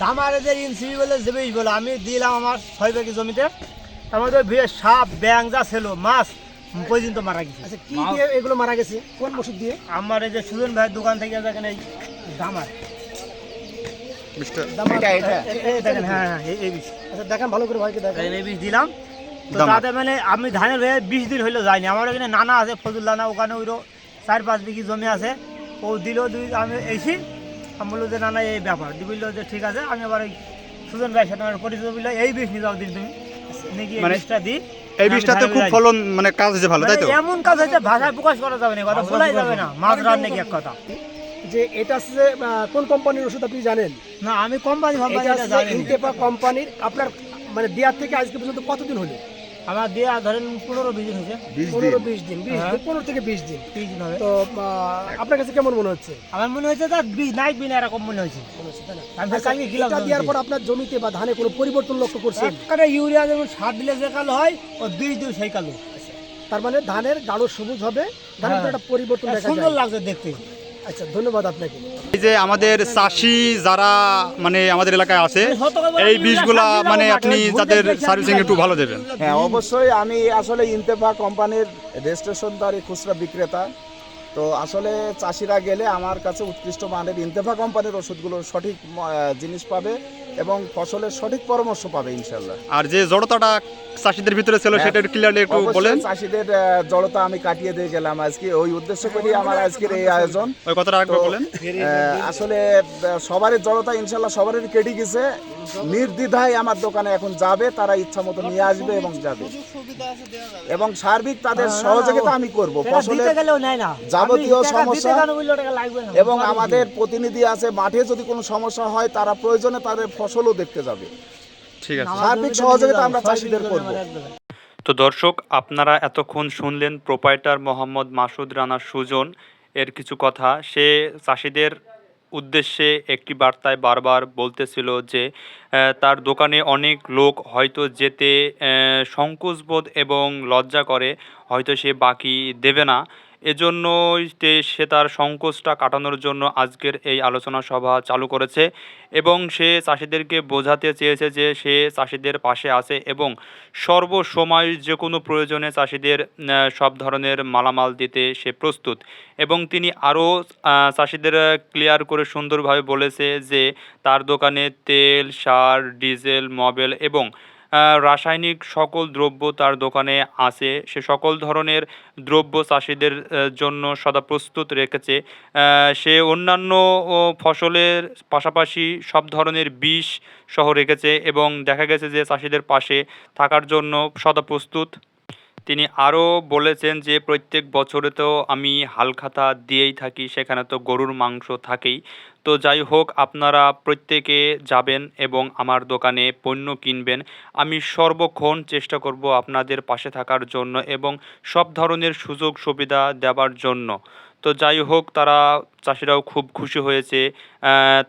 ধামারে যে ইনসিবি বলে যে বিষ বলে আমি দিলাম আমার 6 বিঘা জমিতে, তার মধ্যে ভিড়ে সাপ ব্যাং যা ছিল মাছ পর্যন্ত মারা গেছে। আচ্ছা কি দিয়ে এগুলো মারা গেছে, কোন ওষুধ দিয়ে? আমার এই যে সুজন ভাইয়ের দোকান থেকে দেখেন এই ধামার দেখেন, হ্যাঁ হ্যাঁ এই বিষ। আচ্ছা দেখান ভালো করে ভাইকে দেখেন। এই বিষ দিলাম তো তাতে মানে আমি ধানের ভয়ে 20 দিন হইলো যায়নি। আমার এখানে নানা আছে ফজল নানা, ওখানে ওইরো 4-5 বিঘি জমি আছে, ও দিল আমি এসি আমি বললো যে নানা এই ব্যাপার বললো যে ঠিক আছে। আমি আবার এই সুজন ভাইয়ের সাথে আমার পরিচয় বললো এই বিষ নিয়ে যাও দিন তুমি নাকি এই বিষটা দিই। এই বিষটাতে খুব ফলন মানে কাজ হচ্ছে ভালো, তাই তো? এমন কাজ হচ্ছে ভাষায় প্রকাশ করা যাবে না, কথা বলাই যাবে না, মাছ রান নাকি এক কথা। যে এটা হচ্ছে কোন কোম্পানির ওষুধ আপনি জানেন? না আমি কোম্পানি জানি ইনটেপা কোম্পানির। আপনার মানে দেওয়ার থেকে আজকে পর্যন্ত কতদিন হলো? আমার দেয়া ধরেন 15-20 দিন হয়েছে। 15-20 দিন, 15 থেকে 20 দিন। 30 দিন হবে। তো আপনার কাছে কেমন মনে হচ্ছে? আমার মনে হচ্ছে তার বীজ নাই বিনা এরকম মনে হয়েছে। আমি কালকে গেলাম এটা দেওয়ার পর আপনার জমিতে বা ধানে কোনো পরিবর্তন লক্ষ্য করছেন? একটা ইউরিয়া যেমন সার দিলে যে কালো হয় ও বীজ দিলে সেই কালো। তার মানে ধানের গাঢ় সবুজ হবে, ধানের তো একটা পরিবর্তন দেখা যায়। সুন্দর লাগছে দেখতে। আচ্ছা ধন্যবাদ আপনাকে। এই যে আমাদের চাষি যারা মানে আমাদের এলাকায় আছে, এই বীজগুলা মানে আপনি যাদের সার্ভিসিং একটু ভালো দেবেন। হ্যাঁ অবশ্যই, আমি আসলে ইনতেফা কোম্পানির রেজিস্ট্রেশনদারি খুচরা বিক্রেতা। তো আসলে চাষিরা গেলে আমার কাছে উৎকৃষ্ট মানের ইনতেফা কোম্পানির ওষুধগুলোর সঠিক জিনিস পাবে এবং ফসলের সঠিক পরামর্শ পাবে ইনশাল্লাহ। আর যে জড়তাটা চাষিদের ভিতরে ছিল সেটা ক্লিয়ারলি একটু বলেন। চাষিদের জড়তা আমি কাটিয়ে দিয়ে গেলাম আজকে, ওই উদ্দেশ্য করি আমার আজকের এই আয়োজন। ওই কথাটা একবার বলেন। আসলে সবারই জড়তা ইনশাল্লাহ সবারই কেটে গেছে, নির্দ্বিধায় আমার দোকানে এখন যাবে, তারা ইচ্ছা মতো নিয়ে আসবে এবং যাবে, এবং সার্বিক তাদের সহযোগিতা আমি করব ফসলের যাবতীয় সমস্যা। এবং আমাদের প্রতিনিধি আছে মাঠে, যদি কোনো সমস্যা হয় তারা প্রয়োজনে তাদের ফসলও দেখতে যাবে। ঠিক আছে, সার্বিক সহযোগিতা আমরা চাষিদের করব। তো দর্শক, আপনারা এতক্ষণ শুনলেন প্রোপাইটার মোহাম্মদ মাসুদ রানা সুজন এর কিছু কথা। সে চাষিদের উদ্দেশ্যে একটি বার্তায় বারবার বলতেছিল যে তার দোকানে অনেক লোক হয়তো যেতে সংকোচবোধ এবং লজ্জা করে, হয়তো সে বাকি দেবে না। এজন্যই সে তার সংকোচটা কাটানোর জন্য আজকের এই আলোচনা সভা চালু করেছে এবং সে চাষিদেরকে বোঝাতে চেয়েছে যে সে চাষিদের পাশে আছে এবং সর্বসময় যে কোনো প্রয়োজনে চাষিদের সব ধরনের মালামাল দিতে সে প্রস্তুত। এবং তিনি আরও চাষিদের ক্লিয়ার করে সুন্দরভাবে বলেছে যে তার দোকানে তেল, সার, ডিজেল, মোবিল এবং রাসায়নিক সকল দ্রব্য তার দোকানে আছে। সে সকল ধরনের দ্রব্য চাষিদের জন্য সদা প্রস্তুত রেখেছে। সে অন্যান্য ফসলের পাশাপাশি সব ধরনের বিষ সহ রেখেছে এবং দেখা গেছে যে চাষিদের পাশে থাকার জন্য সদা প্রস্তুত। তিনি আরও বলেছেন যে প্রত্যেক বছরে তো আমি হালখাতা দিয়েই থাকি, সেখানে তো গরুর মাংস থাকেই। তো যাই হোক, আপনারা প্রত্যেকে যাবেন এবং আমার দোকানে পণ্য কিনবেন। আমি সর্বক্ষণ চেষ্টা করব আপনাদের পাশে থাকার জন্য এবং সব ধরনের সুযোগ সুবিধা দেওয়ার জন্য। তো যাই হোক, তারা চাষিরাও খুব খুশি হয়েছে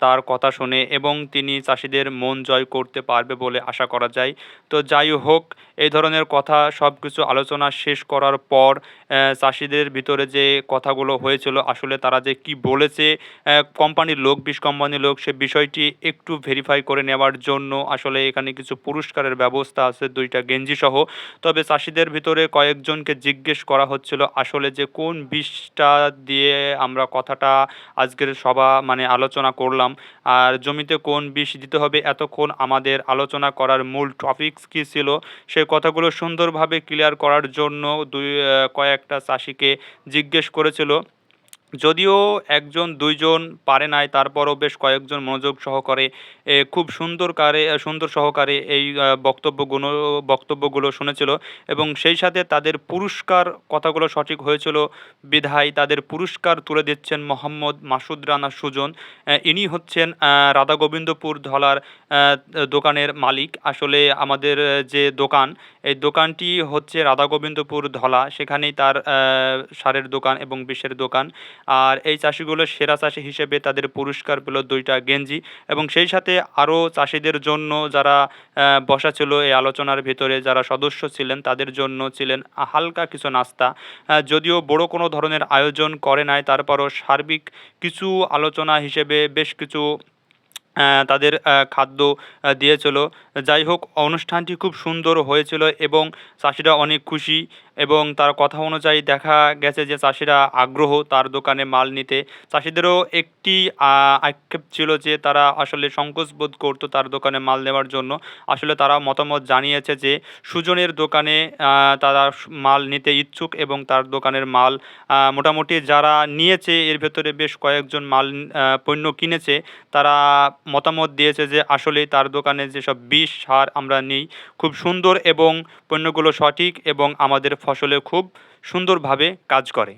তার কথা শুনে এবং তিনি চাষিদের মন জয় করতে পারবে বলে আশা করা যায়। তো যাই হোক, এই ধরনের কথা সব কিছু আলোচনা শেষ করার পর চাষিদের ভিতরে যে কথাগুলো হয়েছিল, আসলে তারা যে কি বলেছে কোম্পানির লোক, বিষ কোম্পানির লোক, সে বিষয়টি একটু ভেরিফাই করে নেওয়ার জন্য আসলে এখানে কিছু পুরস্কারের ব্যবস্থা আছে, 2টা গেঞ্জি সহ। তবে চাষিদের ভিতরে কয়েকজনকে জিজ্ঞেস করা হচ্ছিল আসলে যে কোন বিষটা দিয়ে আমরা কথাটা আজকের সভা মানে আলোচনা করলাম, আর জমিতে কোন বিষ দিতে হবে। এতক্ষণ আমাদের আলোচনা করার মূল টপিকস কী ছিল সেই কথাগুলো সুন্দরভাবে ক্লিয়ার করার জন্য কয়েকটা চাষিকে জিজ্ঞেস করেছিল। যদিও 1-2জন পারে নাই, তারপরও বেশ কয়েকজন মনোযোগ সহকারে খুব সুন্দর সহকারে এই বক্তব্যগুলো শুনেছিল এবং সেই সাথে তাদের পুরস্কার কথাগুলো সঠিক হয়েছিল বিধায় তাদের পুরস্কার তুলে দিচ্ছেন মোহাম্মদ মাসুদ রানা সুজন। ইনি হচ্ছেন রাধা গোবিন্দপুর ধলার দোকানের মালিক। আসলে আমাদের যে দোকান, এই দোকানটি হচ্ছে রাধা গোবিন্দপুর ধলা, সেখানেই তার সারের দোকান এবং বিষের দোকান। আর এই চাষিগুলো সেরা চাষি হিসেবে তাদের পুরস্কার পেল 2টা গেঞ্জি এবং সেই সাথে আরও চাষিদের জন্য যারা বসা ছিল এই আলোচনার ভিতরে, যারা সদস্য ছিলেন তাদের জন্য ছিলেন হালকা কিছু নাস্তা। যদিও বড় কোনো ধরনের আয়োজন করে নাই, তারপরও সার্বিক কিছু আলোচনা হিসেবে বেশ কিছু তাদের খাদ্য দিয়েছিল। যাই হোক, অনুষ্ঠানটি খুব সুন্দর হয়েছিল এবং চাষিরা অনেক খুশি, এবং তার কথা অনুযায়ী দেখা গেছে যে চাষিরা আগ্রহ তার দোকানে মাল নিতে। চাষিদেরও একটি আক্ষেপ ছিল যে তারা আসলে সংকোচ বোধ করতো তার দোকানে মাল নেওয়ার জন্য। আসলে তারা মতামত জানিয়েছে যে সুজনের দোকানে তারা মাল নিতে ইচ্ছুক, এবং তার দোকানের মাল মোটামুটি যারা নিয়েছে এর ভেতরে বেশ কয়েকজন মাল পণ্য কিনেছে, তারা মতামত দিয়েছে যে আসলেই তার দোকানে যেসব বিষ সার আমরা নিই খুব সুন্দর, এবং পণ্যগুলো সঠিক এবং আমাদের ফসলে খুব সুন্দরভাবে কাজ করে।